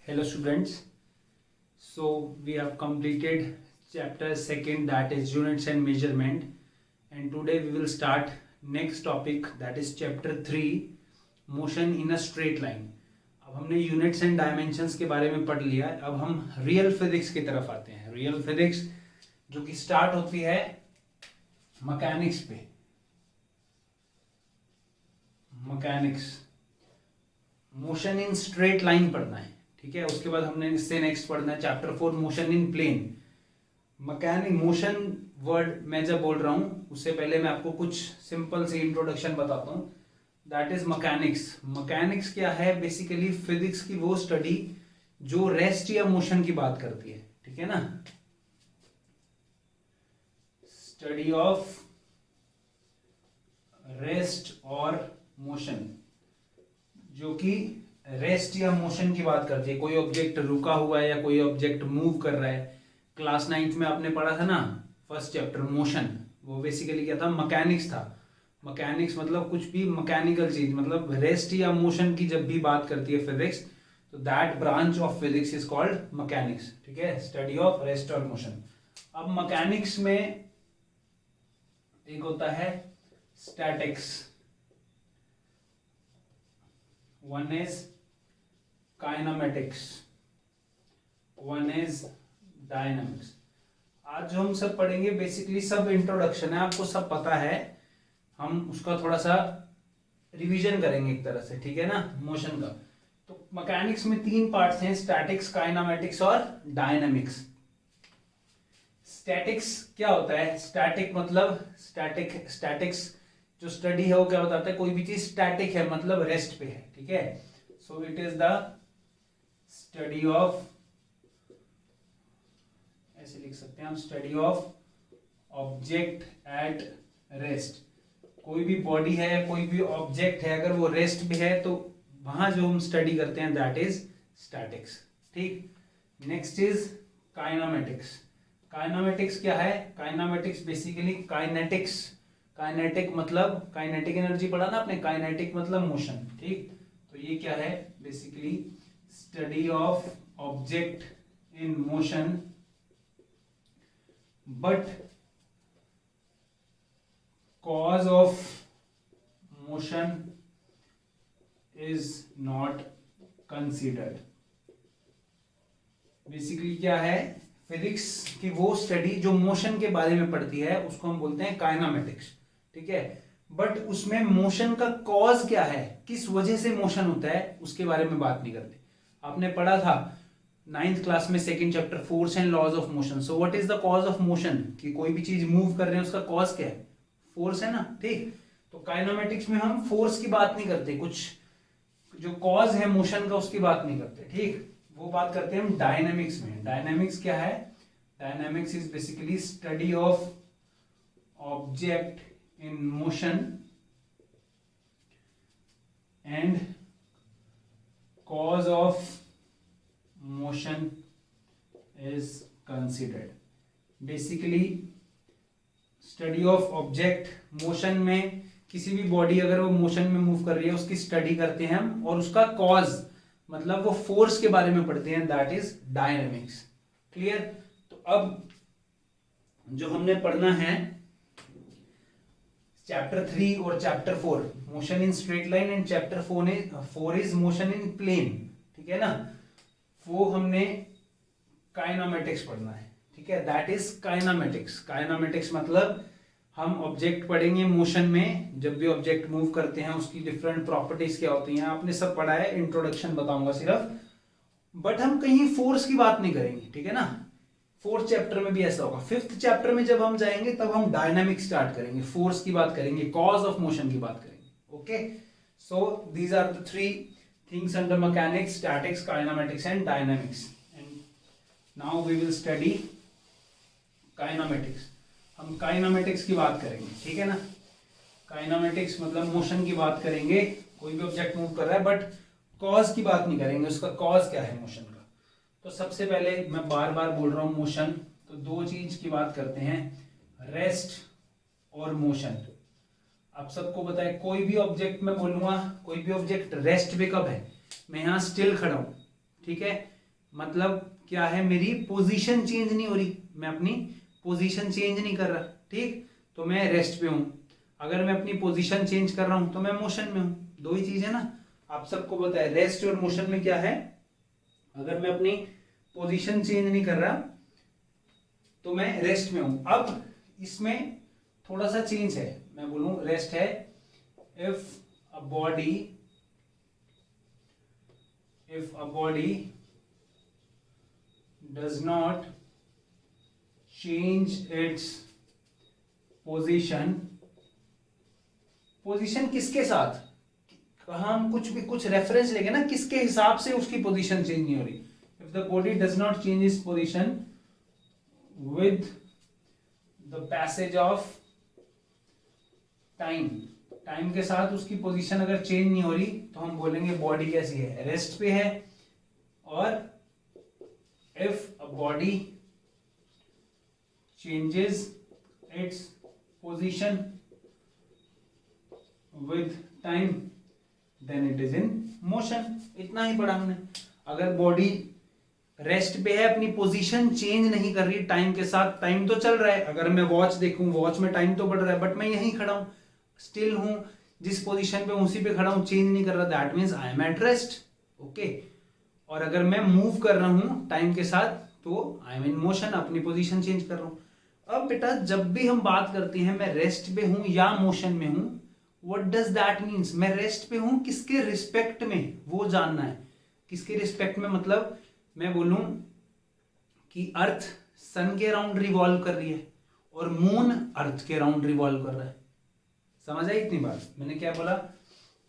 Hello students. So we have completed chapter 2, that is units and measurement, and today we will start next topic, that is chapter 3 motion in a straight line. अब हमने units and dimensions के बारे में पढ़ लिया है. अब हम रियल फिजिक्स की तरफ आते हैं. रियल फिजिक्स जो कि स्टार्ट होती है मैकेनिक्स पे. Mechanics motion in straight line पढ़ना है, ठीक है. उसके बाद हमने इससे नेक्स्ट पढ़ना है chapter 4 motion in plane. Mechanic motion word मैं जब बोल रहा हूं उससे पहले मैं आपको कुछ सिंपल सी इंट्रोडक्शन बताता हूं. That is mechanics. मैकेनिक्स क्या है? बेसिकली फिजिक्स की वो स्टडी जो रेस्ट या मोशन की बात करती है, ठीक है ना. स्टडी ऑफ रेस्ट और मोशन, जो कि रेस्ट या मोशन की बात करती है. कोई ऑब्जेक्ट रुका हुआ है या कोई ऑब्जेक्ट मूव कर रहा है. क्लास 9th में आपने पढ़ा था ना फर्स्ट चैप्टर मोशन. वो बेसिकली क्या था? मैकेनिक्स था. मैकेनिक्स मतलब कुछ भी मैकेनिकल चीज, मतलब रेस्ट या मोशन की जब भी बात करती है फिजिक्स, तो that branch of physics is called mechanics, ठीक है. स्टडी ऑफ रेस्ट और मोशन. अब मैकेनिक्स में एक होता है statics, one is kinematics, one is dynamics. आज जो हम सब पढ़ेंगे बेसिकली सब इंट्रोडक्शन है, आपको सब पता है. हम उसका थोड़ा सा रिवीजन करेंगे एक तरह से, ठीक है ना, मोशन का. तो मैकेनिक्स में 3 पार्ट्स हैं, स्टैटिक्स, काइनेमेटिक्स और डायनामिक्स. स्टैटिक्स क्या होता है? स्टैटिक मतलब स्टैटिक्स जो स्टडी है वो क्या बताता है? कोई भी चीज स्टैटिक है मतलब रेस्ट पे है, ठीक है. So it is the study of, ऐसे लिख सकते हैं हम, study of object at rest. कोई भी बॉडी है, कोई भी ऑब्जेक्ट है, अगर वो रेस्ट पे है तो वहां जो हम स्टडी करते हैं दैट इज स्टैटिक्स, ठीक. Next is kinematics. काइनेमेटिक्स क्या है? Kinematics basically kinetics. काइनेटिक मतलब काइनेटिक एनर्जी पढ़ा ना आपने, काइनेटिक मतलब मोशन, ठीक. तो ये क्या है? Basically study of object in motion but cause of motion is not considered. Basically क्या है? फिजिक्स की वो स्टडी जो मोशन के बारे में पढ़ती है उसको हम बोलते हैं काइनेमेटिक्स, ठीक है. बट उसमें मोशन का कॉज क्या है, किस वजह से मोशन होता है, उसके बारे में बात नहीं करते. आपने पढ़ा था 9th क्लास में 2nd chapter force and laws of motion. So what is the cause of motion? कि कोई भी चीज मूव कर रहे हैं उसका कॉज क्या है? फोर्स है ना, ठीक. तो काइनेमेटिक्स में हम फोर्स की बात नहीं करते, कुछ जो कॉज है मोशन का उसकी बात नहीं करते, ठीक. वो बात करते हैं हम डायनेमिक्स में. डायनेमिक्स क्या है? Dynamics is basically study of object in motion and cause of motion is considered. Basically study of object, motion में किसी भी बॉडी अगर वो मोशन में मूव कर रही है उसकी स्टडी करते हैं हम, और उसका कॉज मतलब वो फोर्स के बारे में पढ़ते हैं, दैट इज डायनेमिक्स. क्लियर? तो अब जो हमने पढ़ना है चैप्टर 3 और chapter 4, motion in straight line, and chapter 4 is motion in plane, ठीक है ना. वो हमने काइनेमेटिक्स पढ़ना है, ठीक है. That is kinematics. काइनेमेटिक्स मतलब हम ऑब्जेक्ट पढ़ेंगे मोशन में, जब भी ऑब्जेक्ट मूव करते हैं उसकी डिफरेंट प्रॉपर्टीज क्या होती हैं, आपने सब पढ़ा है. इंट्रोडक्शन बताऊंगा सिर्फ, बट हम कहीं फोर्स की बात नहीं करेंगे, ठीक है ना. 4th चैप्टर में भी ऐसा होगा. 5th चैप्टर में जब हम जाएंगे तब हम डायनामिक्स स्टार्ट करेंगे, फोर्स की बात करेंगे, कॉज ऑफ मोशन की बात करेंगे. Okay, so these are the 3 things under mechanics, statics, kinematics and dynamics. And now we will study kinematics. हम काइनेमेटिक्स की बात करेंगे, ठीक है ना. काइनेमेटिक्स मतलब मोशन की बात करेंगे, कोई भी ऑब्जेक्ट मूव कर रहा है, बट कॉज की बात नहीं करेंगे, उसका कॉज क्या है मोशन का. तो सबसे पहले मैं बार बार बोल रहा हूं मोशन, तो 2 चीज की बात करते हैं, रेस्ट और मोशन. आप सबको पता है कोई भी ऑब्जेक्ट मैं बोलूंगा, कोई भी ऑब्जेक्ट रेस्ट पे कब है, मैं यहां स्टिल खड़ा हूं, ठीक है. मतलब क्या है, मेरी पोजीशन चेंज नहीं हो रही, मैं अपनी पोजीशन चेंज नहीं कर रहा, ठीक, तो मैं रेस्ट पे हूं। अगर मैं अपनी पोजीशन चेंज कर रहा हूं तो मैं मोशन में हूं, दो ही चीज है ना, आप सबको पता है रेस्ट और मोशन में क्या है, अगर मैं अपनी पोजीशन चेंज नहीं कर रहा तो मैं रेस्ट में हूं। अब इसमें थोड़ा सा चेंज है, मैं बोलूं रेस्ट है, if a body does not change its position, position किसके साथ, कहा हम कुछ रेफरेंस लेंगे ना, किसके हिसाब से उसकी पोजीशन चेंज नहीं हो रही। If the body does not change its position with the passage of time, time के साथ उसकी पोजीशन अगर चेंज नहीं हो रही तो हम बोलेंगे बॉडी कैसी है, रेस्ट पे है। और if a body changes its position with time then it is in motion, इतना ही पढ़ा हमने। अगर बॉडी रेस्ट पे है, अपनी पोजीशन चेंज नहीं कर रही टाइम के साथ, टाइम तो चल रहा है, अगर मैं वॉच देखूं वॉच में टाइम तो बढ़ रहा है, बट मैं यहीं खड़ा हूं, स्टिल हूं जिस पोजीशन पे उसी पे खड़ा हूं, चेंज नहीं कर रहा, that means I am at rest, okay. और अगर मैं मूव कर रहा हूं टाइम के साथ तो आई एम इन मोशन, अपनी पोजीशन चेंज कर रहा हूं। अब बेटा जब भी हम बात करते हैं मैं रेस्ट पे हूं या मोशन में हूं, व्हाट डज दैट मीन्स, मैं रेस्ट पे हूं किसके रिस्पेक्ट में, वो जानना है, किसके रिस्पेक्ट में, मतलब मैं बोलूं कि अर्थ सन के अराउंड रिवॉल्व कर रही है और मून अर्थ के अराउंड रिवॉल्व कर रहा है, समझ आई इतनी बात। मैंने क्या बोला,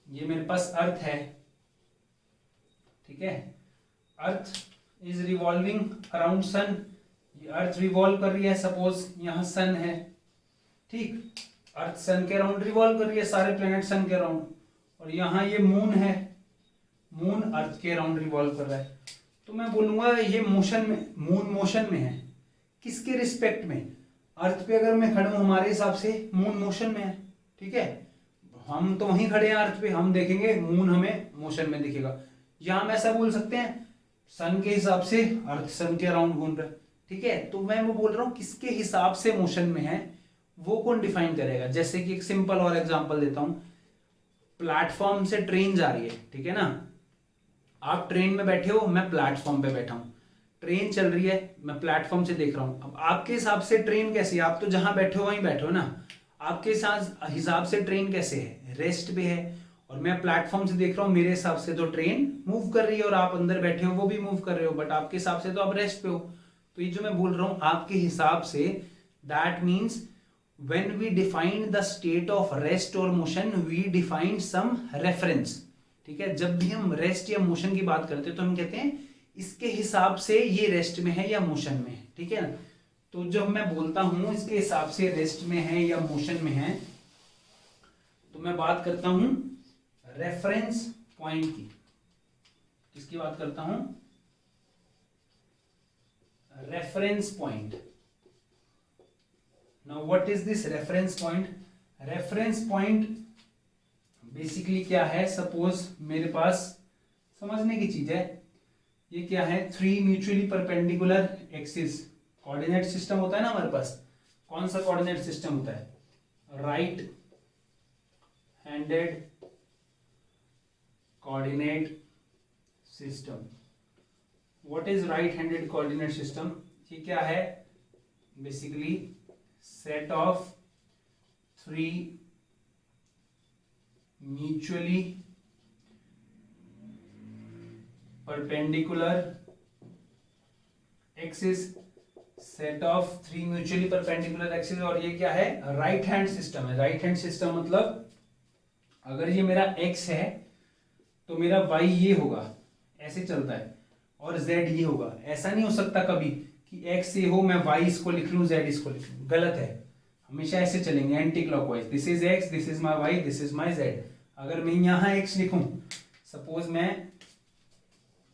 ये मेरे पास अर्थ है, ठीक है, earth is revolving around sun, ये अर्थ रिवॉल्व कर रही है, सपोज यहां सन है, ठीक, अर्थ सन के अराउंड रिवॉल्व कर रही है, सारे प्लेनेट सन के अराउंड, और यहां ये मून है, मून अर्थ के अराउंड रिवॉल्व कर रहा है, तो मैं बोलूंगा ये मोशन में, मून मोशन में है, किसके रिस्पेक्ट में, अर्थ पे अगर मैं खड़ा हूं हमारे हिसाब से मून मोशन में है, ठीक है, हम तो वहीं खड़े हैं अर्थ पे, हम देखेंगे मून हमें मोशन में दिखेगा। या हम ऐसा बोल सकते हैं सन के हिसाब से अर्थ सन के अराउंड घूम रहा है, ठीक है, तो मैं वो बोल रहा हूं किसके हिसाब से मोशन में है वो कौन डिफाइन करेगा। जैसे कि एक सिंपल और एग्जांपल देता हूं, प्लेटफॉर्म से ट्रेन जा रही है, ठीक है ना, आप ट्रेन में बैठे हो, मैं प्लेटफॉर्म पे बैठा हूं, ट्रेन चल रही है, मैं प्लेटफॉर्म से देख रहा हूं। अब आपके हिसाब से ट्रेन कैसी है, आप तो जहां बैठे हो वहीं बैठे हो ना, आपके हिसाब से ट्रेन कैसे है, रेस्ट पे है, और मैं प्लेटफॉर्म से देख रहा हूं, मेरे हिसाब से तो ट्रेन मूव कर रही है और आप अंदर बैठे हो वो भी मूव कर रहे हो, बट आपके हिसाब से तो आप रेस्ट पे हो। तो ये जो मैं बोल रहा हूं आपके हिसाब से, that means when we define the state of rest और motion we define some reference, ठीक है, जब भी हम रेस्ट या मोशन की बात करते हैं तो हम कहते हैं इसके हिसाब से ये रेस्ट में है या मोशन में है, ठीक है ना। तो जब मैं बोलता हूं इसके हिसाब से रेस्ट में है या मोशन में है, तो मैं बात करता हूं रेफरेंस पॉइंट की, किसकी बात करता हूं, reference point. Now what is this reference point, reference point basically क्या है, सपोज मेरे पास समझने की चीज है, ये क्या है, 3 mutually perpendicular axis, coordinate system होता है ना हमारे पास, कौन सा कोऑर्डिनेट सिस्टम होता है, right handed coordinate system. What is right handed coordinate system, ये क्या है, basically set of 3 mutually perpendicular axis, set of 3 mutually perpendicular axis, और ये क्या है, राइट हैंड सिस्टम है। राइट हैंड सिस्टम मतलब अगर ये मेरा x है तो मेरा y ये होगा, ऐसे चलता है, और z ये होगा, ऐसा नहीं हो सकता कभी कि x ये हो मैं y इसको लिख लूं z इसको लिख लूं, गलत है, हमेशा ऐसे चलेंगे anti clockwise, this is x, this is my y, this is my z। अगर मैं यहां x लिखूं, सपोज मैं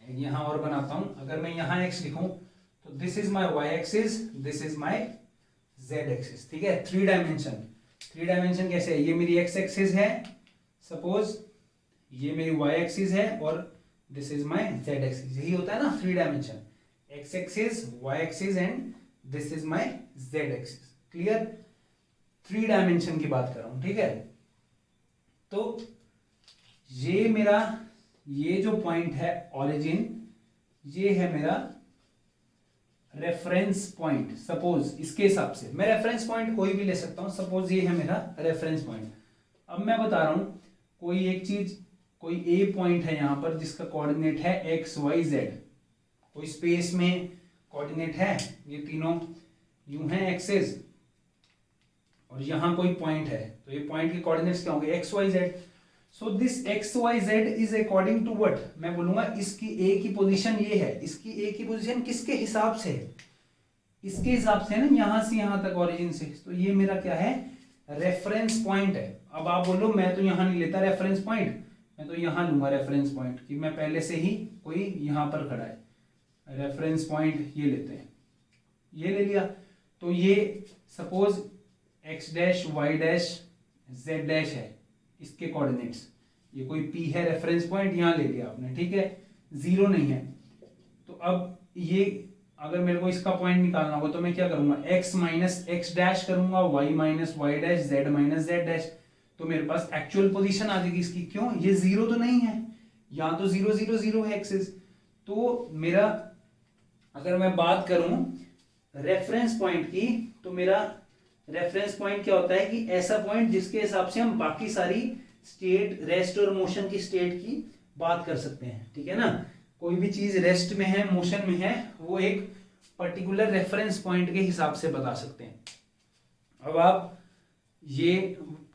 यहां और बनाता हूं, अगर मैं यहां x लिखूं तो this is my y axis, this is my z axis, ठीक है, 3 डायमेंशन। 3 डायमेंशन कैसे है, ये मेरी x एक्सिस है, सपोज ये मेरी y एक्सिस है, और this is my z axis. यही होता है ना 3 dimension, x axis, y axis and this is my z axis. Clear? 3 dimension की बात कर रहा हूं, ठीक है। तो ये मेरा, ये जो पॉइंट है ओरिजिन, ये है मेरा रेफरेंस पॉइंट। सपोज इसके हिसाब से मैं रेफरेंस पॉइंट कोई भी ले सकता हूं, सपोज ये है मेरा रेफरेंस पॉइंट। अब मैं बता रहा हूं कोई एक चीज, कोई ए पॉइंट है यहां पर जिसका कोऑर्डिनेट है एक्स वाई जेड, कोई स्पेस में कोऑर्डिनेट है, ये तीनों यूं है एक्सेस, और यहां कोई पॉइंट है, तो ये पॉइंट के कोऑर्डिनेट्स क्या होंगे, x y z. So this x y z is according to what, मैं बोलूंगा इसकी ए की पोजीशन ये है, इसकी ए की पोजीशन किसके हिसाब से है, इसके हिसाब से ना, यहां से यहां तक ओरिजिन से। तो ये मेरा क्या है, रेफरेंस पॉइंट है। अब आप बोलो मैं तो यहां नहीं लेता रेफरेंस पॉइंट, मैं तो यहां लूंगा रेफरेंस पॉइंट, कि मैं पहले से ही कोई यहां पर खड़ा है, रेफरेंस पॉइंट ये लेते हैं, ये ले लिया। तो ये suppose x dash y dash z dash है, इसके कोऑर्डिनेट्स, ये कोई पी है रेफरेंस पॉइंट, यहां ले लिया आपने, ठीक है, जीरो नहीं है। तो अब ये अगर मेरे को इसका पॉइंट निकालना होगा तो मैं क्या करूंगा, x माइनस एक्स डैश करूंगा, y minus y dash, z minus z dash, तो मेरे पास एक्चुअल पोजीशन आ जाएगी इसकी। क्यों, ये जीरो तो नहीं है, यहां तो 0 0 0 है एक्सिस। तो मेरा अगर मैं बात करूं रेफरेंस पॉइंट की, तो मेरा रेफरेंस पॉइंट क्या होता है कि ऐसा पॉइंट जिसके हिसाब से हम बाकी सारी स्टेट, रेस्ट और मोशन की स्टेट की बात कर सकते हैं, ठीक है ना। कोई भी चीज रेस्ट में है, मोशन में है, वो एक पर्टिकुलर रेफरेंस पॉइंट के हिसाब से बता सकते हैं। अब आप ये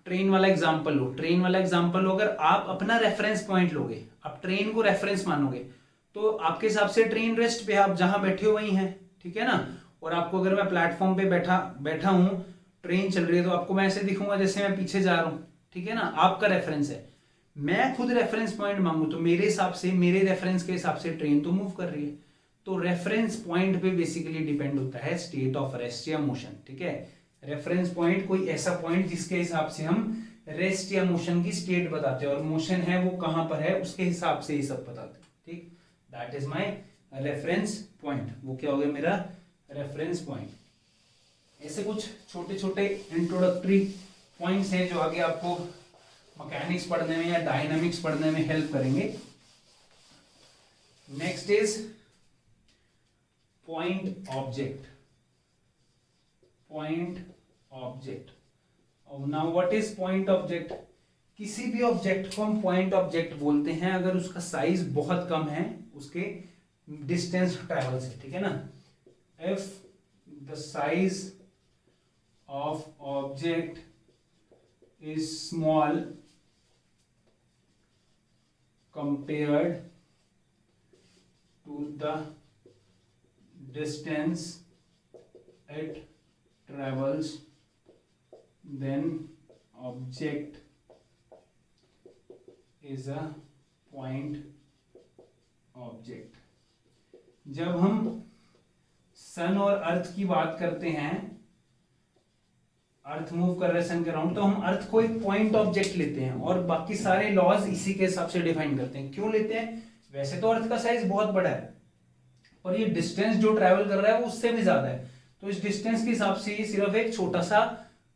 ट्रेन वाला एग्जांपल लो, ट्रेन वाला एग्जांपल लो, अगर आप अपना रेफरेंस पॉइंट लोगे, आप ट्रेन को रेफरेंस मानोगे, तो आपके हिसाब से ट्रेन रेस्ट पे, आप जहां बैठे हो वहीं है, ठीक है ना। और आपको अगर मैं प्लेटफॉर्म पे बैठा हूं, ट्रेन चल रही है, तो आपको मैं ऐसे दिखूंगा जैसे मैं पीछे जा रहा हूं, ठीक है ना, आपका रेफरेंस है। मैं खुद रेफरेंस पॉइंट मांगू तो मेरे हिसाब से, मेरे रेफरेंस के हिसाब से ट्रेन तो मूव कर रही है। तो रेफरेंस पॉइंट पे बेसिकली डिपेंड होता है स्टेट ऑफ रेस्ट या मोशन, ठीक है। रेफरेंस पॉइंट कोई ऐसा पॉइंट जिसके हिसाब से हम रेस्ट या मोशन की स्टेट बताते हैं, और मोशन है वो कहां पर है उसके हिसाब से ये सब बताते हैं, ठीक। That is my reference point. वो क्या हो गया मेरा रेफरेंस पॉइंट। ऐसे कुछ छोटे छोटे इंट्रोडक्टरी पॉइंट्स हैं जो आगे आपको मैकेनिक्स पढ़ने में या डायनामिक्स पढ़ने में हेल्प करेंगे। Next is point object. Point object, now what is point object? किसी भी ऑब्जेक्ट को हम पॉइंट ऑब्जेक्ट बोलते हैं अगर उसका साइज बहुत कम है उसके डिस्टेंस ट्रैवल से, ठीक है ना। If the size of object is small compared to the distance it travels, then object is a point object. जब हम सन और अर्थ की बात करते हैं, अर्थ मूव कर रहे सन के अराउंड, तो हम अर्थ को एक पॉइंट ऑब्जेक्ट लेते हैं और बाकी सारे लॉज इसी के हिसाब से डिफाइन करते हैं। क्यों लेते हैं? वैसे तो अर्थ का साइज बहुत बड़ा है और ये डिस्टेंस जो ट्रैवल कर रहा है वो उससे भी ज्यादा है, तो इस डिस्टेंस के हिसाब से ये सिर्फ एक छोटा सा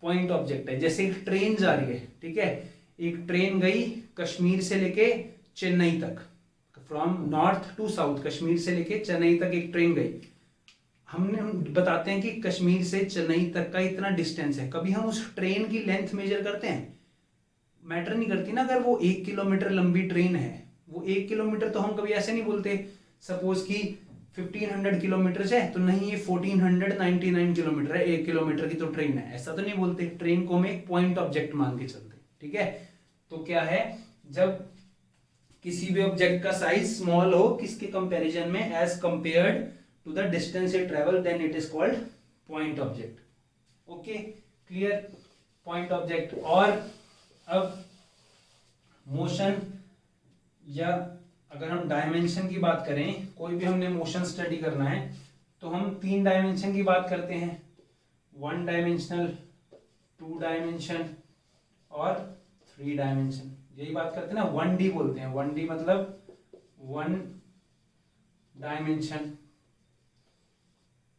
पॉइंट ऑब्जेक्ट है। जैसे एक ट्रेन जा रही है, ठीक है, एक ट्रेन गई कश्मीर से लेके चेन्नई तक, from north to south, Kashmir से लेके चेन्नई तक एक ट्रेन गई। हम बताते हैं कि कश्मीर से चेन्नई तक का इतना डिस्टेंस है। कभी हम उस ट्रेन की लेंथ मेजर करते हैं? मैटर नहीं करती ना। अगर वो 1 किलोमीटर लंबी ट्रेन है, वो 1 किलोमीटर तो हम कभी ऐसे नहीं बोलते सपोज कि 1500 किलोमीटर है तो नहीं, ये 1499 किलोमीटर है, 1 किलोमीटर की तो ट्रेन है, ऐसा तो नहीं बोलते। ट्रेन को हम एक पॉइंट ऑब्जेक्ट मान के चलते, ठीक है। तो क्या है, जब किसी भी ऑब्जेक्ट का साइज स्मॉल हो किसके कंपैरिजन में, as compared to the distance it travel, then it is called point object. Okay, clear? point object. और अब मोशन, या अगर हम डायमेंशन की बात करें, कोई भी हमने मोशन स्टडी करना है तो हम 3 डायमेंशन की बात करते हैं, 1 डायमेंशनल, 2 डायमेंशन और 3 डायमेंशन। यही बात करते हैं ना, 1D बोलते हैं। 1D मतलब 1 डायमेंशन,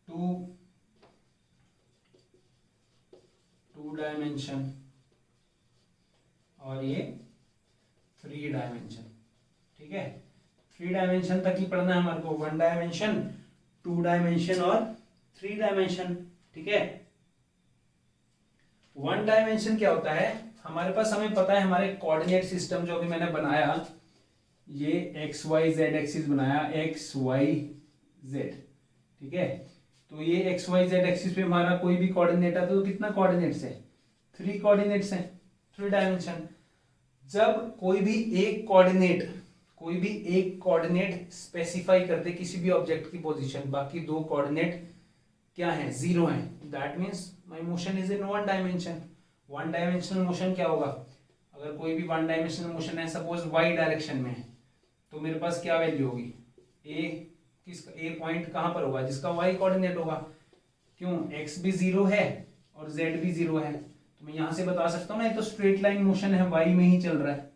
2 डायमेंशन और ये 3 डायमेंशन। ठीक है, 3 डायमेंशन तक ही पढ़ना है हमारे को, 1 डायमेंशन, 2 डायमेंशन और 3 डायमेंशन। ठीक है, 1 डायमेंशन क्या होता है हमारे पास, हमें पता है हमारे कोऑर्डिनेट सिस्टम जो अभी मैंने बनाया, ये एक्स वाई जेड एक्सिस बनाया, एक्स वाई जेड। ठीक है, तो ये एक्स वाई जेड एक्सिस पे हमारा कोई भी कोऑर्डिनेट है तो कितना कोऑर्डिनेट्स है, 3 कोऑर्डिनेट्स हैं, 3 डायमेंशन। जब कोई भी एक कोऑर्डिनेट स्पेसिफाई करते किसी भी ऑब्जेक्ट की पोजीशन, बाकी 2 कोऑर्डिनेट क्या है, 0 है, that means my motion is in 1 dimension. 1 dimensional motion क्या होगा, अगर कोई भी 1 डायमेंशनल मोशन है, सपोज वाई डायरेक्शन में है, तो मेरे पास क्या वैल्यू होगी, ए पॉइंट कहां पर होगा, जिसका वाई कोऑर्डिनेट होगा। क्यों, एक्स भी 0 है और जेड भी 0 है, तो मैं यहां से बता सकता हूं ना, ये तो स्ट्रेट लाइन मोशन है, वाई में ही चल रहा है,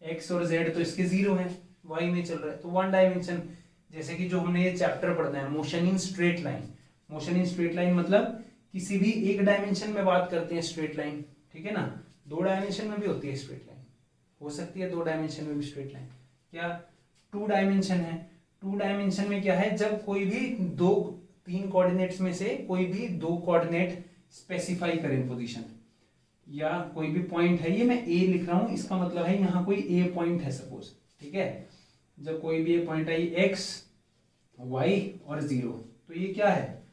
एक्स और जेड तो इसके 0 है, वाई में चल रहा है, तो 1 डायमेंशन। जैसे कि जो हमने ये चैप्टर पढ़ना है, motion in straight line. Motion in straight line मतलब किसी भी एक डायमेंशन में बात करते हैं स्ट्रेट लाइन, ठीक है ना, 2 डायमेंशन में भी होती है स्ट्रेट लाइन, हो सकती है 2 डायमेंशन में भी स्ट्रेट लाइन, क्या 2 डायमेंशन है। 2 डायमेंशन में क्या है, जब कोई भी 3 कोऑर्डिनेट्स में से कोई भी 2 कोऑर्डिनेट स्पेसिफाई करें पोजीशन, या कोई भी पॉइंट है, ये मैं ए लिख रहा हूं, इसका मतलब है यहाँ कोई ए पॉइंट है सपोज। ठीक है, जब कोई भी ए पॉइंट है, एक्स वाई और 0, तो ये क्या है,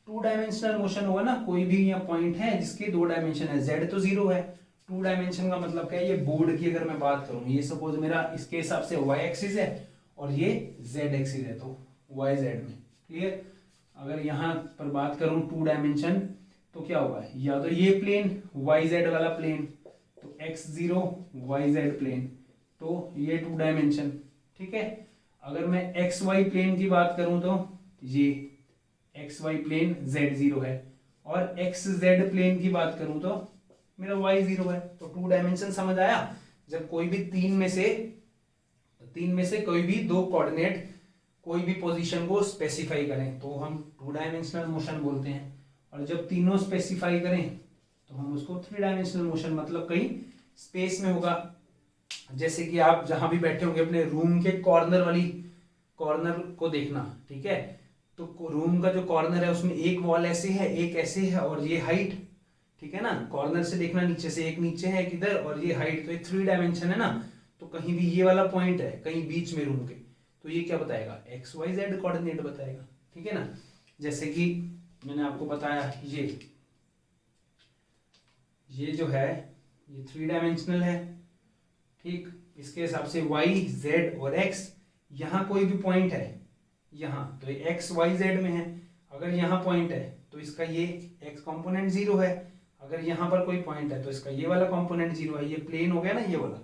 2 डायमेंशनल मोशन होगा ना, कोई भी यहाँ पॉइंट है जिसके 2 डायमेंशन है, जेड तो 0 है, 2 डायमेंशन का मतलब क्या है, ये बोर्ड की अगर मैं बात करूं, ये सपोज मेरा इसके हिसाब से वाई एक्सिस है और ये जेड एक्सिस है, तो वाई जेड में, क्लियर। अगर यहाँ पर बात करूं 2 डायमेंशन, तो क्या होगा, या तो ये प्लेन वाई जेड वाला प्लेन, तो x0 वाई जेड प्लेन, तो ये 2 डायमेंशन। ठीक है, अगर मैं एक्स वाई प्लेन की बात करूं तो ये एक्स वाई प्लेन z0 है, और एक्स जेड प्लेन की बात करूं तो मेरा y0 है, तो 2 डायमेंशन समझ आया। जब कोई भी तीन में से कोई भी 2 कोऑर्डिनेट कोई भी पोजीशन को स्पेसिफाई करें तो हम 2 डायमेंशनल मोशन बोलते हैं, और जब तीनों स्पेसिफाई करें तो हम उसको 3 डायमेंशनल मोशन, मतलब कहीं स्पेस में होगा। जैसे कि आप जहां भी बैठे होंगे अपने रूम के कॉर्नर को देखना, ठीक है, तो रूम का जो कॉर्नर है उसमें एक वॉल ऐसे है, एक ऐसे है, और ये हाइट, ठीक है ना, कॉर्नर से देखना नीचे से, एक नीचे है एक इधर, और ये हाइट, तो ये 3 डायमेंशन है ना, तो कहीं भी ये वाला पॉइंट है कहीं बीच में रूम के, तो ये क्या बताएगा, एक्स वाई जेड कोऑर्डिनेट बताएगा। ठीक है ना, जैसे कि मैंने आपको बताया ये जो है ये 3 डायमेंशनल है, ठीक, इसके हिसाब से वाई जेड और एक्स, यहाँ कोई भी पॉइंट है यहाँ, तो ये एक्स वाई जेड में है, अगर यहाँ पॉइंट है तो इसका ये एक्स कंपोनेंट 0 है, अगर यहाँ पर कोई पॉइंट है तो इसका ये वाला कंपोनेंट 0 है, ये प्लेन हो गया ना ये वाला,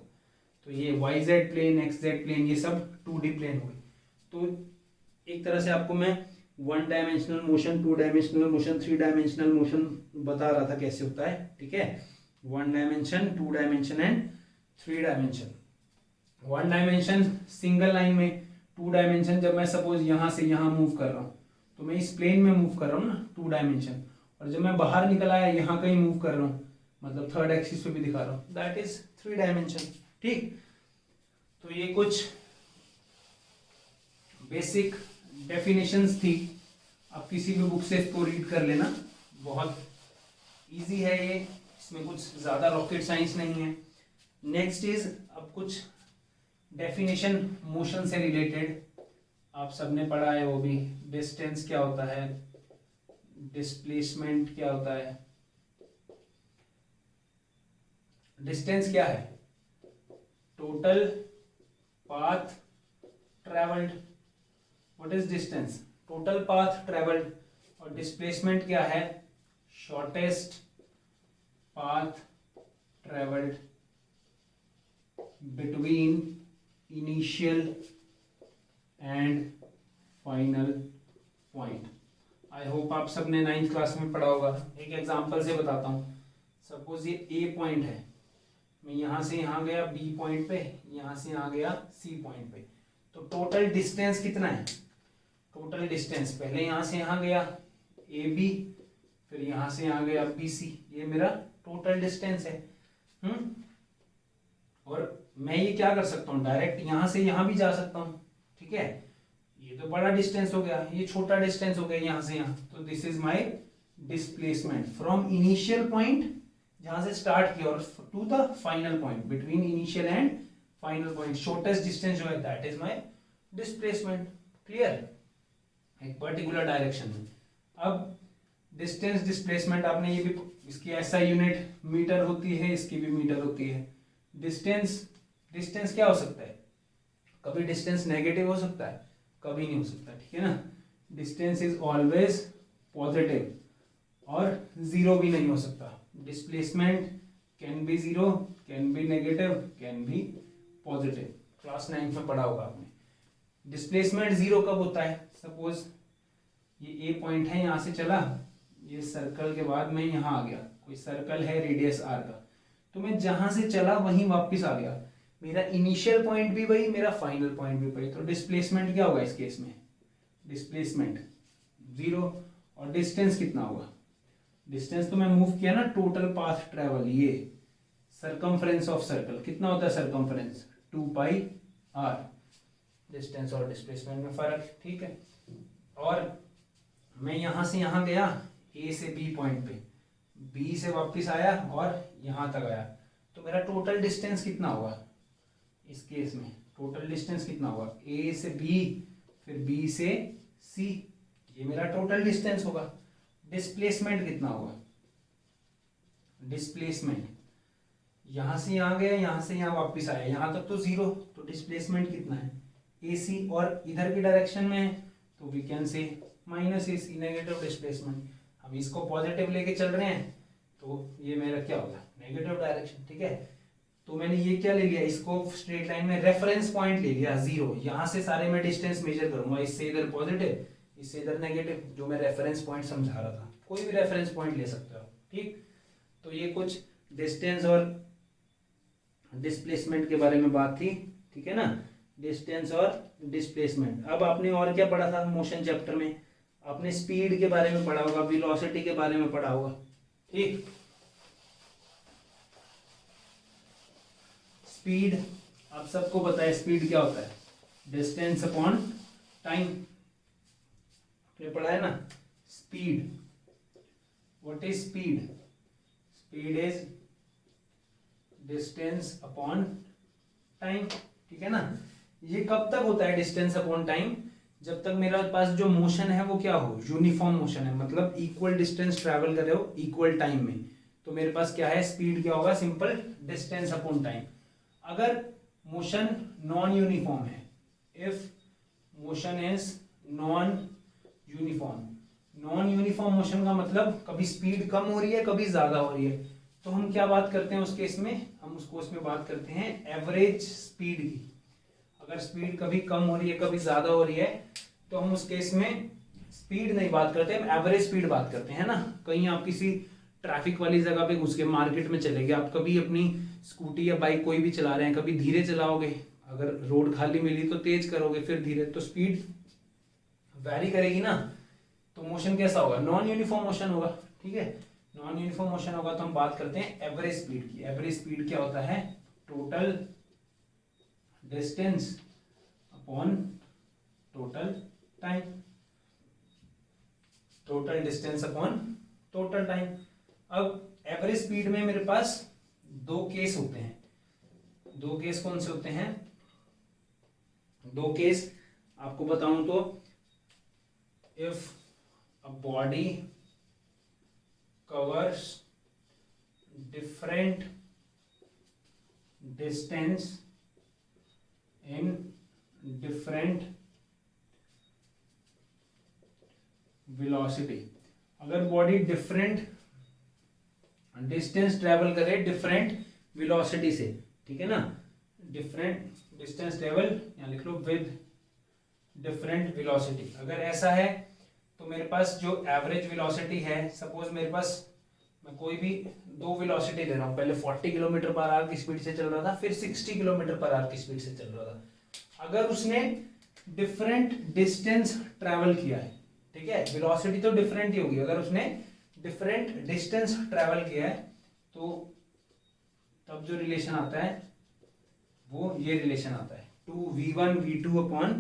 तो ये y z plane, x z plane, ये सब 2D प्लेन हो गए। तो एक तरह से आपको मैं 1 dimensional motion, 2 dimensional motion, 3 dimensional motion बता रहा था कैसे होता है। ठीक है, 1 dimension, 2 dimension and 3 dimension. 1 dimension single line में, 2 डायमेंशन जब मैं सपोज यहाँ से यहाँ मूव कर रहा हूँ तो मैं इस प्लेन में मूव कर रहा हूँ ना, 2 डायमेंशन, और जब मैं बाहर निकल आया यहाँ कहीं मूव कर रहा हूँ, मतलब 3rd एक्सिस पे भी दिखा रहा हूँ, दैट इज 3 डायमेंशन। ठीक, तो ये कुछ बेसिक डेफिनेशंस थी, आप किसी भी बुक से इसको रीड कर लेना, बहुत इजी है ये, इसमें कुछ ज़्यादा रॉकेट साइंस नहीं है। नेक्स्ट इज अब कुछ डेफिनेशन मोशन से रिलेटेड, आप सबने पढ़ा है वो भी, डिस्टेंस क्या होता है, डिस्प्लेसमेंट क्या होता है, डिस्टेंस क्या है, total path travelled, what is distance, total path travelled, और डिस्प्लेसमेंट क्या है, shortest path travelled between initial and final point. I hope आप सबने 9th क्लास में पढ़ा होगा। एक एग्जांपल से बताता हूँ, सपोज ये ए पॉइंट है, मैं यहाँ से यहाँ गया बी पॉइंट पे, यहाँ से यहाँ गया सी पॉइंट पे, तो टोटल डिस्टेंस कितना है? टोटल डिस्टेंस पहले यहां से यहां गया AB, फिर यहां से यहां गया BC, ये मेरा टोटल डिस्टेंस है। और मैं ये क्या कर सकता हूँ, डायरेक्ट यहां से यहां भी जा सकता हूँ, ठीक है। ये तो बड़ा डिस्टेंस हो गया, ये छोटा डिस्टेंस हो गया यहां से यहां। तो this is my displacement from initial point जहां से स्टार्ट किया और to the final point, between initial and final point shortest distance जो है that is my displacement. Clear? एक पर्टिकुलर डायरेक्शन में। अब डिस्टेंस डिस्प्लेसमेंट आपने ये भी, इसकी ऐसा यूनिट मीटर होती है, इसकी भी मीटर होती है। डिस्टेंस क्या हो सकता है? कभी डिस्टेंस नेगेटिव हो सकता है, कभी नहीं हो सकता, ठीक है ना। डिस्टेंस इज ऑलवेज पॉजिटिव और जीरो भी नहीं हो सकता। Displacement can be zero, can be negative, can be positive. Class 9 में पढ़ा होगा आपने। डिस्प्लेसमेंट जीरो कब होता है? सपोज ये ए पॉइंट है, यहां से चला, ये सर्कल के बाद मैं यहां आ गया, कोई सर्कल है रेडियस आर का, तो मैं जहां से चला वहीं वापस आ गया, मेरा इनिशियल पॉइंट भी वही, मेरा फाइनल पॉइंट भी वही। तो डिस्प्लेसमेंट क्या होगा इस केस में? Displacement zero. और डिस्टेंस कितना होगा? डिस्टेंस तो मैं मूव किया ना, टोटल पाथ ट्रेवल, ये सरकमफ्रेंस ऑफ सर्कल कितना होता है? Circumference 2πr। डिस्टेंस और डिस्प्लेसमेंट में फर्क, ठीक है। और मैं यहां से यहां गया, ए से बी पॉइंट पे, बी से वापस आया और यहां तक आया, तो मेरा टोटल डिस्टेंस कितना होगा इस केस में? टोटल डिस्टेंस कितना होगा? ए से बी, फिर बी से सी, ये मेरा टोटल डिस्टेंस होगा। डिस्प्लेसमेंट कितना होगा? डिस्प्लेसमेंट यहां से यहां गया, यहां से यहां वापस आया, यहां तक तो जीरो, तो डिस्प्लेसमेंट कितना है? AC, और इधर की डायरेक्शन में है तो we can say -AC, negative displacement. हम इसको पॉजिटिव लेके चल रहे हैं तो ये मेरा क्या होगा? नेगेटिव डायरेक्शन, ठीक है। तो मैंने ये क्या ले लिया, इसको स्ट्रेट लाइन में रेफरेंस पॉइंट ले लिया जीरो। यहां से सारे मैं डिस्टेंस मेजर करूंगा, इससे इधर पॉजिटिव, इससे इधर नेगेटिव, जो मैं रेफरेंस पॉइंट समझा रहा था। कोई भी रेफरेंस पॉइंट ले सकते हो, ठीक। तो ये कुछ डिस्टेंस और डिस्प्लेसमेंट के बारे में बात थी, ठीक है ना। डिस्टेंस और डिस्प्लेसमेंट। अब आपने और क्या पढ़ा था मोशन चैप्टर में? आपने स्पीड के बारे में पढ़ा होगा, वेलोसिटी के बारे में पढ़ा होगा, ठीक। स्पीड आप सबको पता है, स्पीड क्या होता है? डिस्टेंस अपॉन टाइम, आपने पढ़ा है ना। Speed, what is speed? Speed is distance upon time, ठीक है ना। ये कब तक होता है डिस्टेंस अपॉन टाइम? जब तक मेरे पास जो मोशन है वो क्या हो? यूनिफॉर्म मोशन है, मतलब इक्वल डिस्टेंस ट्रैवल कर रहे हो इक्वल टाइम में, तो मेरे पास क्या है? स्पीड क्या होगा? Simple distance upon time. अगर मोशन नॉन यूनिफॉर्म है, if motion is non uniform, non uniform motion का मतलब कभी स्पीड कम हो रही है, कभी ज्यादा हो रही है, तो हम क्या बात करते हैं उस केस में? हम उसको उसमें बात करते हैं एवरेज स्पीड की। अगर स्पीड कभी कम हो रही है, कभी ज्यादा हो रही है, तो हम उस केस में स्पीड नहीं बात करते, हम एवरेज स्पीड बात करते हैं ना। कहीं आप किसी ट्रैफिक वाली जगह पे घुस के मार्केट में चले गए, आप कभी अपनी स्कूटी या बाइक कोई भी चला रहे हैं, कभी धीरे चलाओगे, अगर रोड खाली मिली तो तेज करोगे, फिर धीरे, तो स्पीड वैरी करेगी ना। तो मोशन कैसा होगा? नॉन यूनिफॉर्म मोशन होगा, ठीक है। नॉन यूनिफॉर्म मोशन होगा तो हम बात करते हैं एवरेज स्पीड की। एवरेज स्पीड क्या होता है? Total distance upon total time, total distance upon total time. अब एवरेज स्पीड में मेरे पास दो केस होते हैं। दो केस कौन से होते हैं? दो केस आपको बताऊं तो, if a body covers different distance in different velocity, अगर बॉडी डिफरेंट डिस्टेंस ट्रेवल करे डिफरेंट वेलोसिटी से, ठीक है ना। डिफरेंट डिस्टेंस ट्रेवल यहाँ लिख लो विद डिफरेंट वेलोसिटी। अगर ऐसा है तो मेरे पास जो एवरेज वेलोसिटी है, सपोज मेरे पास, मैं कोई भी दो वेलोसिटी ले रहा हूँ, पहले 40 किलोमीटर पर आवर की स्पीड से चल रहा था, फिर 60 किलोमीटर पर आवर की स्पीड से चल रहा था। अगर उसने डिफरेंट डिस्टेंस ट्रेवल किया है, ठीक है, वेलोसिटी तो डिफरेंट ही होगी, अगर उसने डिफरेंट डिस्टेंस ट्रेवल किया है तो तब जो रिलेशन आता है वो ये रिलेशन आता है 2v1v2 upon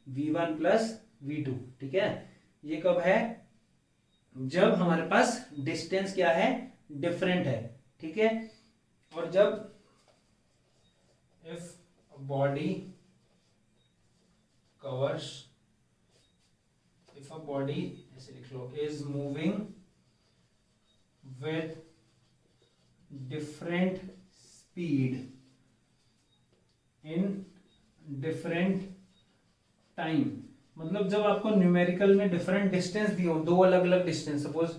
v1 plus v2, ठीक है। ये कब है? जब हमारे पास डिस्टेंस क्या है, डिफरेंट है, ठीक है। और जब if body covers, if a body, ऐसे लिख लो, is moving with different speed in different time, मतलब जब आपको न्यूमेरिकल में डिफरेंट डिस्टेंस दिए हो, दो अलग अलग डिस्टेंस, सपोज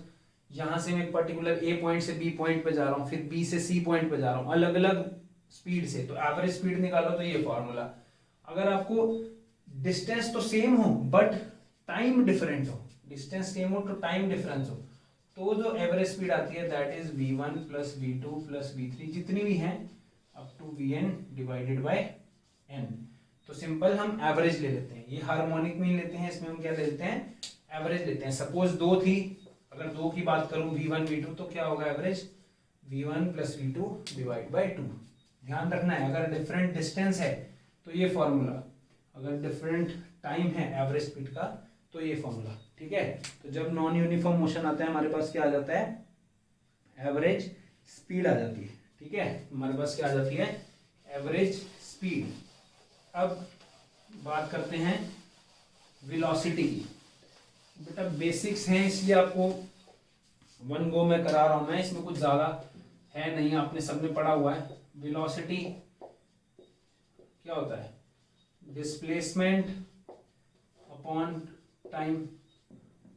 यहां से मैं एक पर्टिकुलर ए पॉइंट से बी पॉइंट पे जा रहा हूं, फिर बी से सी पॉइंट पे जा रहा हूं, अलग अलग स्पीड से, तो एवरेज स्पीड निकालो तो ये फॉर्मूला। अगर आपको डिस्टेंस तो सेम हो बट टाइम डिफरेंट हो, डिस्टेंस सेम हो तो टाइम डिफरेंस हो, तो जो एवरेज स्पीड आती है that is v1 plus v2 plus v3, जितनी भी है up to vn divided by n। तो सिंपल हम एवरेज ले लेते हैं, ये हार्मोनिक में लेते हैं, इसमें हम क्या ले लेते हैं, एवरेज लेते हैं। सपोज दो थी, अगर दो की बात करूं v1 v2 तो क्या होगा average v1 plus v2 divide by 2। ध्यान रखना है अगर डिफरेंट डिस्टेंस है तो ये फॉर्मूला, अगर डिफरेंट टाइम है एवरेज स्पीड का तो ये फॉर्मूला, ठीक है। तो जब नॉन यूनिफॉर्म मोशन आता है हमारे पास क्या आ जाता है, एवरेज स्पीड आ जाती है, ठीक है, हमारे पास क्या आ जाती है, एवरेज स्पीड। अब बात करते हैं वेलोसिटी की। बेटा बेसिक्स हैं इसलिए आपको वन गो में करा रहा हूं मैं, इसमें कुछ ज्यादा है नहीं, आपने सबने पढ़ा हुआ है। वेलोसिटी क्या होता है, displacement upon time.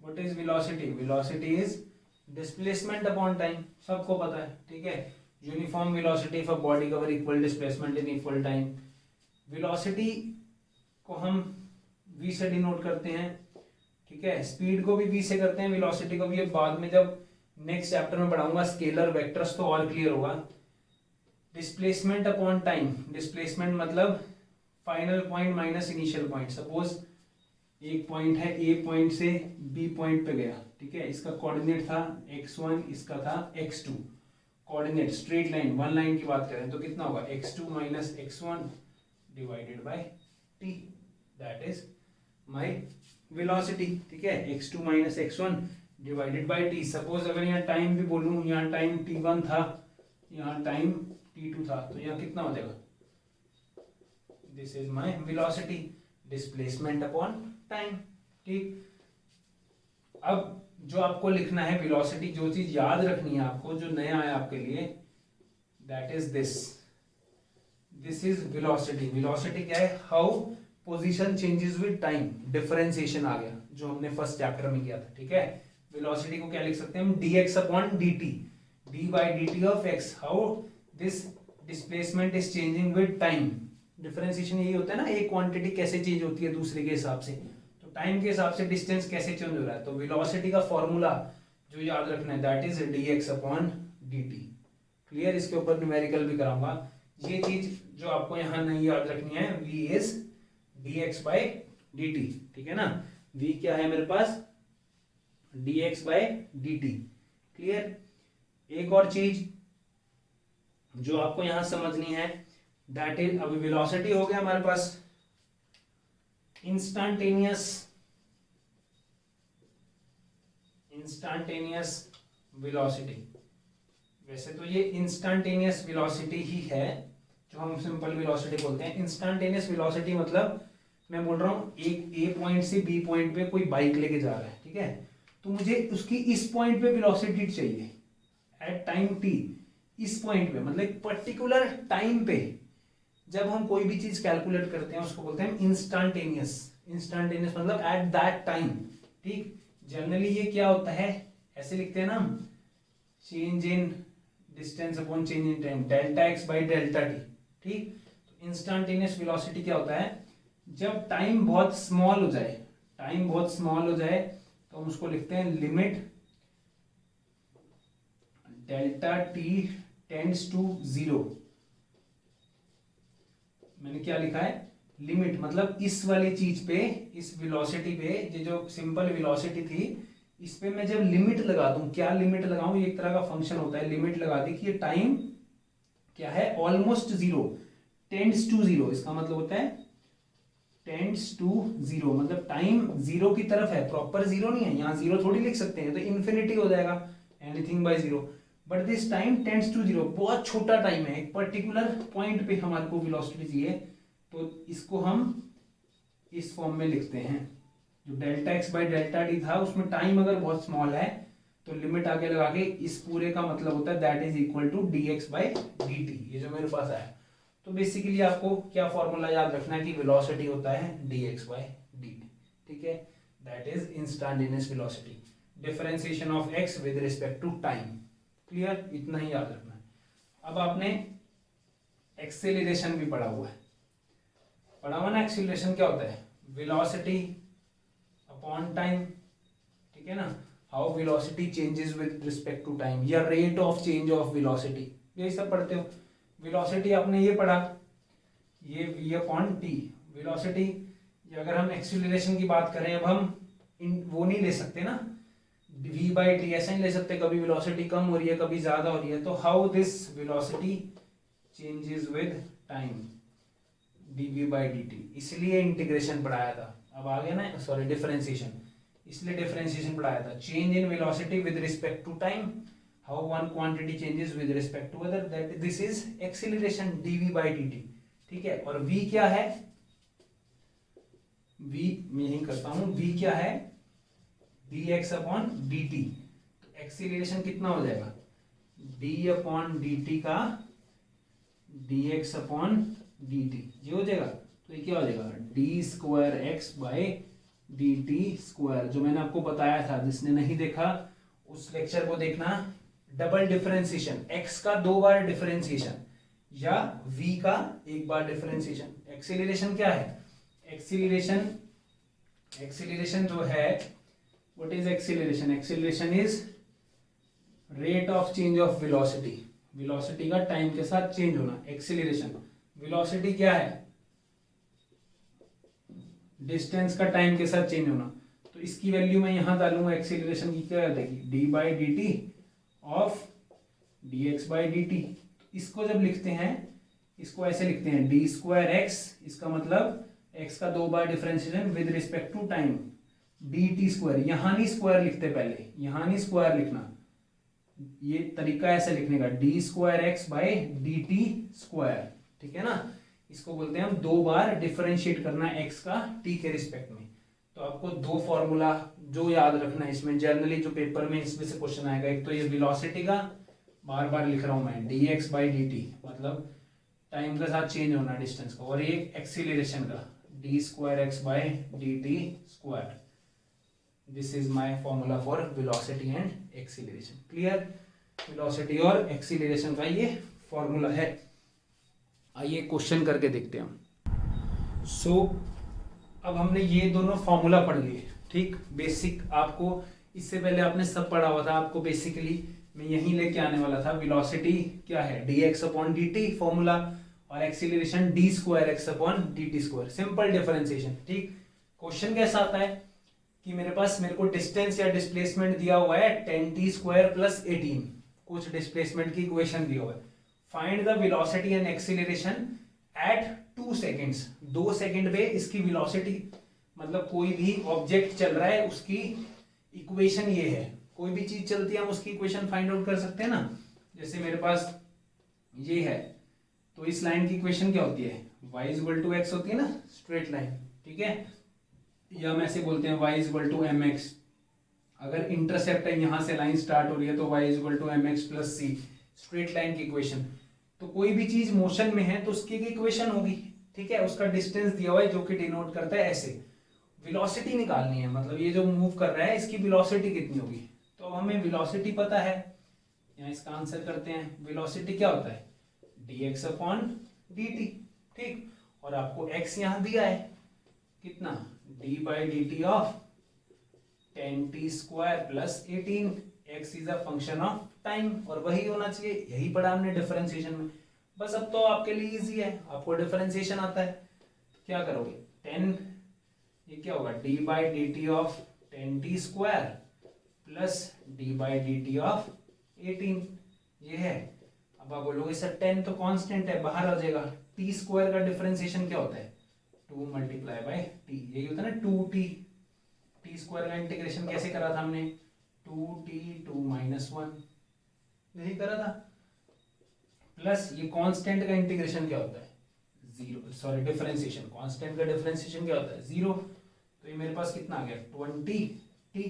What is velocity? Velocity is displacement upon time, सबको पता है, ठीक है। Uniform velocity for body cover equal displacement in equal time. Velocity को हम v से डिनोट करते हैं, ठीक है, स्पीड को भी v से करते हैं, वेलोसिटी को भी। अब बाद में जब नेक्स्ट चैप्टर में पढ़ाऊंगा स्केलर वेक्टर्स तो और क्लियर होगा। डिस्प्लेसमेंट अपॉन टाइम, डिस्प्लेसमेंट मतलब final point minus initial point. Suppose एक पॉइंट है, ए पॉइंट से बी पॉइंट पे गया, ठीक है, इसका कोऑर्डिनेट था x1, इसका था x2, coordinate straight line, one line की बात करें तो कितना होगा, x2 minus x1 divided by t, that is my velocity, ठीक है, x2 minus x1 divided by t। Suppose अगर यहाँ टाइम भी बोलूं, यहाँ टाइम t1 था, यहाँ टाइम t2 था, तो यहाँ कितना हो जाएगा, this is my velocity, displacement upon time, ठीक। अब जो आपको लिखना है वेलोसिटी, जो चीज याद रखनी है आपको, जो नया है आपके लिए, that is this is velocity. Velocity क्या है, how position changes with time, differentiation आ गया जो हमने फर्स्ट चैप्टर में किया था, ठीक है। वेलोसिटी को क्या लिख सकते हैं हम, dx upon dt, d by dt of x, how this displacement is changing with time. Differentiation यही होता है ना, एक क्वांटिटी कैसे चेंज होती है दूसरे के हिसाब से, तो टाइम के हिसाब से डिस्टेंस कैसे चेंज हो रहा है। तो वेलोसिटी का फॉर्मूला जो याद रखना है that is dx upon dt। Clear, इसके ऊपर न्यूमेरिकल भी कराऊंगा। ये चीज जो आपको यहाँ नहीं याद रखनी है, v is dx by dt, ठीक है ना, v क्या है मेरे पास, dx by dt। क्लियर। एक और चीज जो आपको यहां समझनी है दैट इज, अभी वेलोसिटी हो गया हमारे पास, इंस्टेंटेनियस वेलोसिटी। वैसे तो ये इंस्टेंटेनियस वेलोसिटी ही है जो हम सिंपल वेलोसिटी बोलते हैं। इंस्टेंटेनियस वेलोसिटी मतलब मैं बोल रहा हूं एक ए पॉइंट से बी पॉइंट पे कोई बाइक लेके जा रहा है, ठीक है, तो मुझे उसकी इस पॉइंट पे वेलोसिटी चाहिए एट टाइम t, इस पॉइंट पे, मतलब एक पर्टिकुलर टाइम पे जब हम कोई भी चीज कैलकुलेट करते हैं उसको बोलते हैं इंस्टेंटेनियस। इंस्टेंटेनियस मतलब एट दैट टाइम, ठीक। जनरली ये क्या होता है, ऐसे लिखते हैं ना हम, change in distance upon change in time, delta x by delta T, ठीक। तो इंस्टेंटेनियस वेलोसिटी क्या होता है, जब टाइम बहुत स्मॉल हो जाए, टाइम बहुत स्मॉल हो जाए तो हम उसको लिखते हैं limit delta t tends to 0। मैंने क्या लिखा है, लिमिट मतलब इस वाली चीज पे, इस वेलोसिटी पे, ये जो सिंपल वेलोसिटी थी, इस पे मैं जब लिमिट लगा दूं, क्या लिमिट लगाऊं, ये एक तरह का फंक्शन होता है, लिमिट लगा दी कि ये टाइम क्या है, almost zero, tends to zero, इसका मतलब होता है टेंड्स टू जीरो, मतलब टाइम जीरो की तरफ है, प्रॉपर जीरो नहीं है, यहाँ जीरो थोड़ी लिख सकते हैं, तो इन्फिनिटी हो जाएगा, anything by zero, but this time tends to zero, बहुत छोटा टाइम है, एक पर्टिकुलर पॉइंट पे हमारे को वेलोसिटी चाहिए, तो इसको हम इस फॉर्म में लिखते हैं, जो delta x by delta D था उसमें टाइम अगर बहुत स्मॉल है तो लिमिट आगे लगा के इस पूरे का मतलब होता है that is equal to d x by d t, ये जो मेरे पास आया। तो बेसिकली आपको क्या फॉर्मूला याद रखना है कि वेलोसिटी होता है d x by d t, ठीक है, that is instantaneous velocity, differentiation of x with respect to time, clear, इतना ही याद रखना है। अब आपने एक्सेलरेशन भी पढ़ा हुआ है, पढ़ा हुआ ना, एक्सेलरेशन क्या होता है, वेलोसिटी अपॉन टाइम, ठीक है ना, how velocity changes with respect to time, या rate of change of velocity, यही सब पढ़ते हो। वेलोसिटी आपने ये पढ़ा, ये v अपॉन टी वेलोसिटी, अगर हम एक्सीलरेशन की बात करें, अब हम वो नहीं ले सकते ना, v बाई टी ऐसा नहीं ले सकते, कभी वेलोसिटी कम हो रही है कभी ज्यादा हो रही है, तो how this velocity changes with time dv by dt, इसलिए इंटीग्रेशन पढ़ाया था, अब आ गया ना, सॉरी डिफरेंशिएशन, इसलिए डिफरेंशिएशन पढ़ाया था, change in velocity with respect to time, how one quantity changes with respect to other, that this is acceleration dv by dt, ठीक है। और v क्या है, v मैं यही करता हूं, v क्या है, dx अपॉन dt, तो एक्सीलरेशन कितना हो जाएगा, d अपॉन dt का dx अपॉन dt, ये हो जाएगा, तो ये क्या हो जाएगा, D square x by d t square, जो मैंने आपको बताया था, जिसने नहीं देखा उस लेक्चर को देखना, डबल डिफरेंशिएशन, x का 2 बार डिफरेंशिएशन या v का 1 बार डिफरेंशिएशन। एक्सीलरेशन क्या है, एक्सीलरेशन, एक्सीलरेशन जो है, what is acceleration, acceleration is rate of change of velocity, velocity का टाइम के साथ चेंज होना, एक्सीलरेशन। वेलोसिटी क्या है, डिस्टेंस का टाइम के साथ चेंज होना, तो इसकी वैल्यू मैं यहां डालूंगा, एक्सीलरेशन की क्या रहेगी, D by d T of D x by d T, इसको जब लिखते हैं, इसको ऐसे लिखते हैं, डी स्क्वायर एक्स, इसका मतलब एक्स का 2 बार differentiation with respect to time, d t square, यहां नहीं स्क्वायर लिखते, पहले यहां नहीं स्क्वायर लिखना, ये तरीका ऐसे लिखने का, D square x by d t square, ठीक है ना, इसको बोलते हैं हम 2 बार डिफरेंशिएट करना है x का t के रिस्पेक्ट में। तो आपको 2 फॉर्मूला जो याद रखना है इसमें, जनरली जो पेपर में इसमें से क्वेश्चन आएगा, एक तो ये वेलोसिटी का बार बार लिख रहा हूं मैं, dx बाई dt, मतलब टाइम के साथ चेंज होना डिस्टेंस का, और ये एक्सीलरेशन का D square x by d t square, this is my formula for velocity and acceleration, clear, velocity और एक्सीलरेशन का ये फॉर्मूला है। आइए क्वेश्चन करके देखते हैं हम। सो अब हमने ये दोनों फॉर्मूला पढ़ लिए, ठीक, बेसिक, आपको इससे पहले आपने सब पढ़ा हुआ था, आपको बेसिकली मैं यहीं लेके आने वाला था, वेलोसिटी क्या है, d x upon d t formula, और acceleration d square x upon d t square, simple differentiation, ठीक। क्वेश्चन कैसा आता है कि मेरे को डिस्टेंस या डिस्प्लेसमेंट दिया हुआ है 10t स्क्वायर प्लस 18, कुछ डिस्प्लेसमेंट की इक्वेशन दिया हुआ है, find the velocity and acceleration at 2 seconds, 2 second पे इसकी वेलोसिटी, मतलब कोई भी ऑब्जेक्ट चल रहा है उसकी इक्वेशन ये है, कोई भी चीज चलती है हम उसकी इक्वेशन फाइंड आउट कर सकते हैं ना, जैसे मेरे पास ये है, तो इस लाइन की इक्वेशन क्या होती है, y इक्वल टू एक्स होती है ना, स्ट्रेट लाइन, ठीक है, या हम ऐसे बोलते हैं y equal to m x, अगर इंटरसेप्ट है यहां से लाइन स्टार्ट हो रही है तो y equal to m x plus c, straight line की इक्वेशन। तो कोई भी चीज मोशन में है तो उसकी एक इक्वेशन होगी, ठीक है, उसका डिस्टेंस दिया हुआ है जो कि डिनोट करता है ऐसे, वेलोसिटी निकालनी है, मतलब ये जो मूव कर रहा है इसकी वेलोसिटी कितनी होगी, तो हमें वेलोसिटी पता है, यहाँ इसका आंसर करते हैं, वेलोसिटी क्या होता है, dx अपॉन dt, ठीक, और आपको x यहाँ दिया है कितना, d by d T of 10t square plus 18, x is a function of time, और वही होना चाहिए, यही पढ़ा हमने डिफरेंशिएशन में, बस अब तो आपके लिए इजी है, आपको डिफरेंशिएशन आता है, क्या करोगे 10, ये क्या होगा D by d T of 10t square plus D by d T of 18, ये है। अब आप बोलोगे सर 10 तो कांस्टेंट है, बाहर आ जाएगा। टी स्क्वायर का डिफरेंशिएशन क्या होता है 2 मल्टीप्लाई बाई टी, यही होता है ना 2t। टी स्क्वायर का इंटीग्रेशन कैसे करा था हमने 2t 2 माइनस 1, यही करा था। प्लस ये कांस्टेंट का इंटीग्रेशन क्या होता है 0, सॉरी डिफरेंशिएशन, कांस्टेंट का डिफरेंशिएशन क्या होता है 0। तो ये मेरे पास कितना आ गया 20t,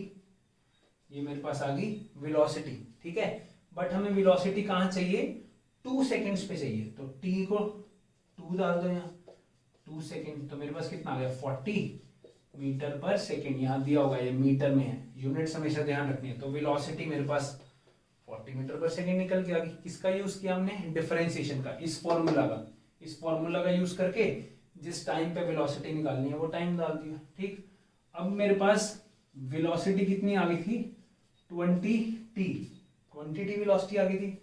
ये मेरे पास आ गई वेलोसिटी, ठीक है। बट हमें वेलोसिटी कहाँ चाहिए 2 सेकेंड्स पे चाहिए, तो t को 2 डाल दो यहाँ 2 सेकेंड, तो मेरे पास कितना आ गया 40 मीटर पर सेकेंड, यहाँ दिया होगा ये मीटर में है, यूनिट्स हमेशा ध्यान रखनी है। तो वेलोसिटी मेरे पास 40 मीटर पर सेकेंड निकल के आ गई। किसका यूज किया हमने डिफरेंशिएशन का, इस फॉर्मूला का यूज करके जिस टाइम पे वेलोसिटी निकालनी है वो टाइम डाल दिया, ठीक। अब मेरे पास वेलोसिटी कितनी आ गई थी 20t वेलोसिटी आ गई थी।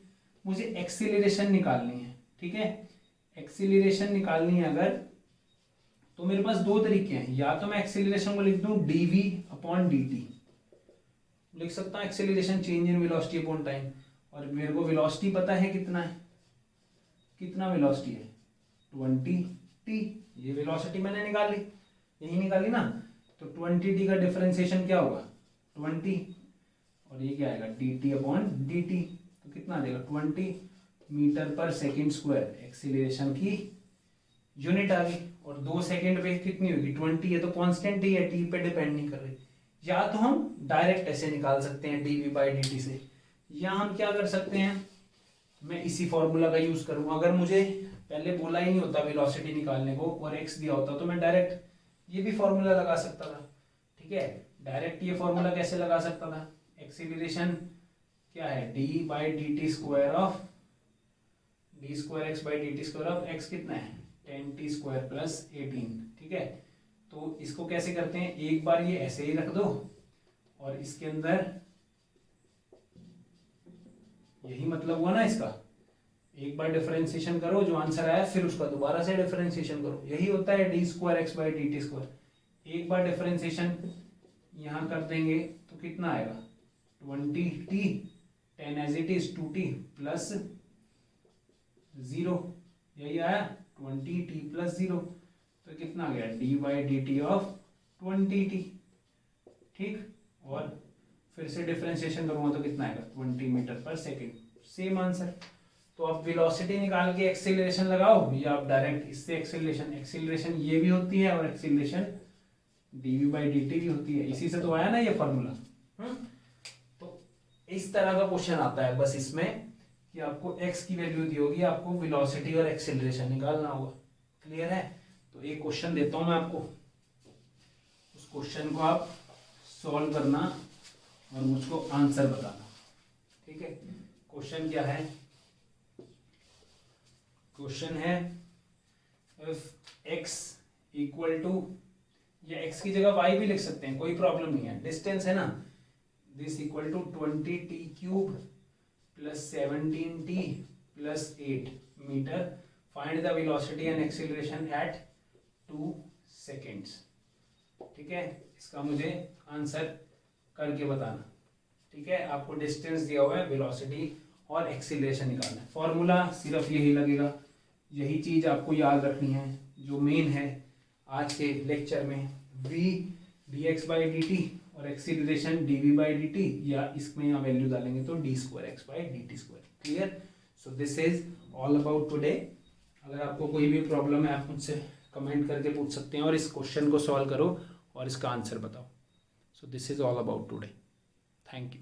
मुझे एक्सीलरेशन निकालनी है, ठीक है। एक्सीलरेशन निकालनी है अगर, तो मेरे पास दो तरीके हैं, या तो मैं एक्सीलरेशन को लिख दूं dv अपॉन dt, लिख सकता हूं acceleration change in velocity upon time, और मेरे को वेलोसिटी पता है कितना है, कितना वेलोसिटी है 20t, ये वेलोसिटी मैंने निकाल ली, यही निकाली ना। तो 20t का डिफरेंशिएशन क्या होगा 20, और ये क्या आएगा dt अपॉन dt, तो कितना आ जाएगा 20 मीटर पर सेकेंड स्क्वायर, एक्सीलरेशन की यूनिट आ गई। और 2 सेकेंड पे कितनी होगी 20, ये तो कांस्टेंट ही है, t पे डिपेंड नहीं कर रही। या तो हम डायरेक्ट ऐसे निकाल सकते हैं dv बाई dt से, या हम क्या कर सकते हैं, मैं इसी फॉर्मूला का यूज करूंगा। अगर मुझे पहले बोला ही नहीं होता वेलोसिटी निकालने को और x दिया होता तो मैं डायरेक्ट ये भी फॉर्मूला लगा सकता था, ठीक है। डायरेक्ट ये फॉर्मूला कैसे लगा सकता था, एक्सीलरेशन क्या है d by d t square of D square x by d t square of x कितना है 10t स्क्वायर प्लस 18, ठीक है। तो इसको कैसे करते हैं, एक बार ये ऐसे ही रख दो और इसके अंदर यही मतलब हुआ ना इसका, एक बार डिफरेंशिएशन करो जो आंसर आया फिर उसका दोबारा से डिफरेंशिएशन करो, यही होता है D square x by d t square. एक बार डिफरेंशिएशन यहाँ कर देंगे तो कितना आएगा 20t 10 as it is 2t plus 0, यही आया 20t प्लस 0, तो कितना आ गया D by d T of 20t, ठीक। और फिर से डिफरेंशिएशन करूंगा तो कितना आएगा 20 मीटर पर सेकेंड, सेम आंसर। तो आप वेलोसिटी निकाल के एक्सीलरेशन लगाओ, या आप डायरेक्ट इससे एक्सीलरेशन ये भी होती है और एक्सीलरेशन dv बाई dt भी होती है, इसी से तो आया ना ये फॉर्मूला। तो इस तरह का क्वेश्चन आता है बस इसमें कि आपको x की वैल्यू दी होगी, आपको वेलोसिटी और एक्सीलरेशन निकालना होगा, क्लियर है। तो एक क्वेश्चन देता हूं मैं आपको, उस क्वेश्चन को आप सॉल्व करना और मुझको आंसर बताना, ठीक है। क्वेश्चन क्या है, क्वेश्चन है इफ x इक्वल टू, या x की जगह y भी लिख सकते हैं, कोई प्रॉब्लम नहीं है, डिस्टेंस है ना, this equal to 20t cube plus 17t plus 8 metre, find the velocity and acceleration at 2 seconds, ठीक है। इसका मुझे आंसर करके बताना, ठीक है। आपको डिस्टेंस दिया हुआ है, वेलोसिटी और एक्सीलरेशन निकालना है, फॉर्मूला सिर्फ यही लगेगा, यही चीज आपको याद रखनी है। जो मेन है आज के लेक्चर में v dx by d t और acceleration dv by d t, या इसमें यहाँ वैल्यू डालेंगे तो d square x by d t square, clear. So this is all about today. अगर आपको कोई भी प्रॉब्लम है आप मुझसे कमेंट करके पूछ सकते हैं और इस क्वेश्चन को सॉल्व करो और इसका आंसर बताओ। सो this is all about today, thank you.